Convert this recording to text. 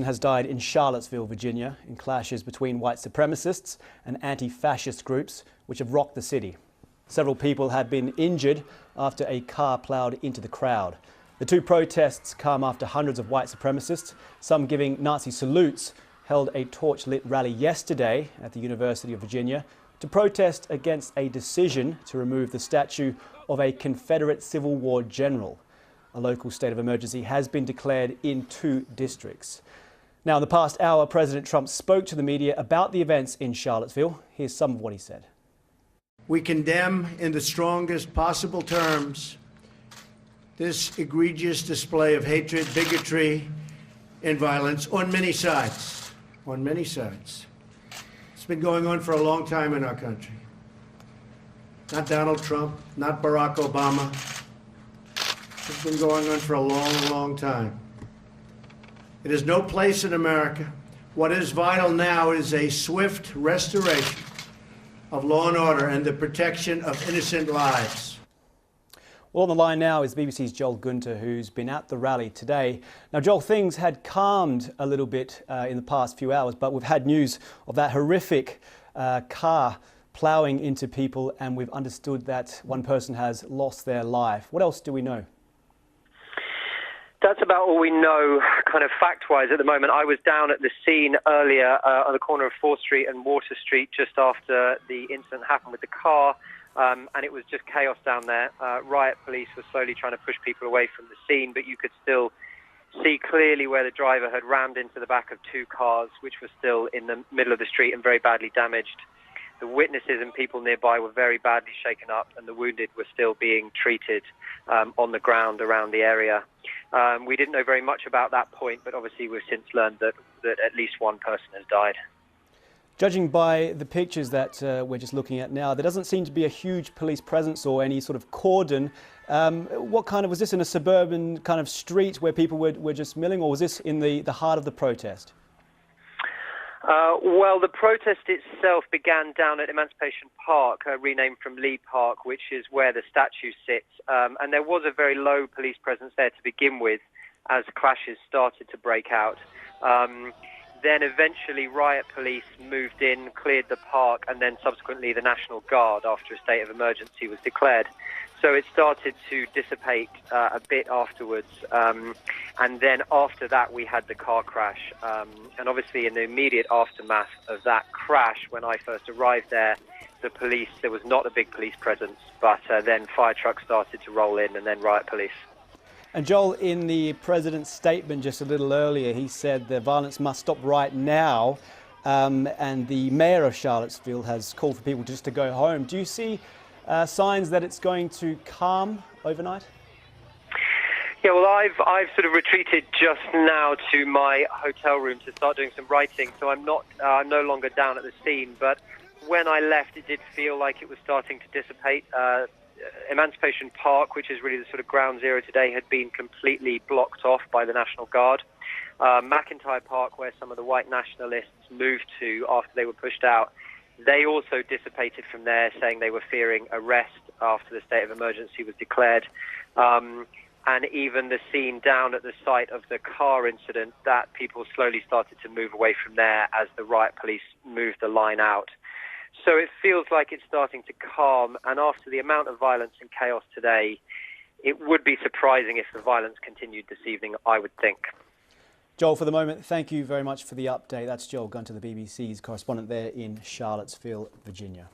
Has died in Charlottesville, Virginia, in clashes between white supremacists and anti-fascist groups which have rocked the city. Several people have been injured after a car ploughed into the crowd. The two protests come after hundreds of white supremacists, some giving Nazi salutes, held a torch-lit rally yesterday at the University of Virginia to protest against a decision to remove the statue of a Confederate Civil War general. A local state of emergency has been declared in 2 districts. Now, in the past hour, President Trump spoke to the media about the events in Charlottesville. Here's some of what he said. We condemn in the strongest possible terms this egregious display of hatred, bigotry, and violence on many sides. On many sides. It's been going on for a long time in our country. Not Donald Trump, not Barack Obama. It's been going on for a long, long time. It has no place in America. What is vital now is a swift restoration of law and order and the protection of innocent lives. Well, on the line now is BBC's Joel Gunter, who's been at the rally today. Now, Joel, things had calmed a little bit in the past few hours, but we've had news of that horrific car ploughing into people, and we've understood that one person has lost their life. What else do we know? That's about all we know, kind of fact-wise at the moment. I was down at the scene earlier on the corner of 4th Street and Water Street just after the incident happened with the car, and it was just chaos down there. Riot police were slowly trying to push people away from the scene, but you could still see clearly where the driver had rammed into the back of 2 cars, which were still in the middle of the street and very badly damaged. The witnesses and people nearby were very badly shaken up, and the wounded were still being treated on the ground around the area. We didn't know very much about that point, but obviously we've since learned that at least one person has died. Judging by the pictures that we're just looking at now, there doesn't seem to be a huge police presence or any sort of cordon. Was this in a suburban kind of street where people were just milling, or was this in the heart of the protest? Well, the protest itself began down at Emancipation Park, renamed from Lee Park, which is where the statue sits. And there was a very low police presence there to begin with as clashes started to break out. Then eventually riot police moved in, cleared the park, and then subsequently the National Guard after a state of emergency was declared. So it started to dissipate a bit afterwards, and then after that we had the car crash. And obviously in the immediate aftermath of that crash, when I first arrived there, there was not a big police presence, but then fire trucks started to roll in and then riot police. And Joel, in the President's statement just a little earlier, he said the violence must stop right now, and the Mayor of Charlottesville has called for people just to go home. Do you see signs that it's going to calm overnight? Yeah, well, I've sort of retreated just now to my hotel room to start doing some writing, so I'm no longer down at the scene. But when I left, it did feel like it was starting to dissipate. Emancipation Park, which is really the sort of ground zero today, had been completely blocked off by the National Guard. McIntyre Park, where some of the white nationalists moved to after they were pushed out, they also dissipated from there, saying they were fearing arrest after the state of emergency was declared. And even the scene down at the site of the car incident, that people slowly started to move away from there as the riot police moved the line out. So it feels like it's starting to calm, and after the amount of violence and chaos today, it would be surprising if the violence continued this evening, I would think. Joel, for the moment, thank you very much for the update. That's Joel Gunter, the BBC's correspondent there in Charlottesville, Virginia.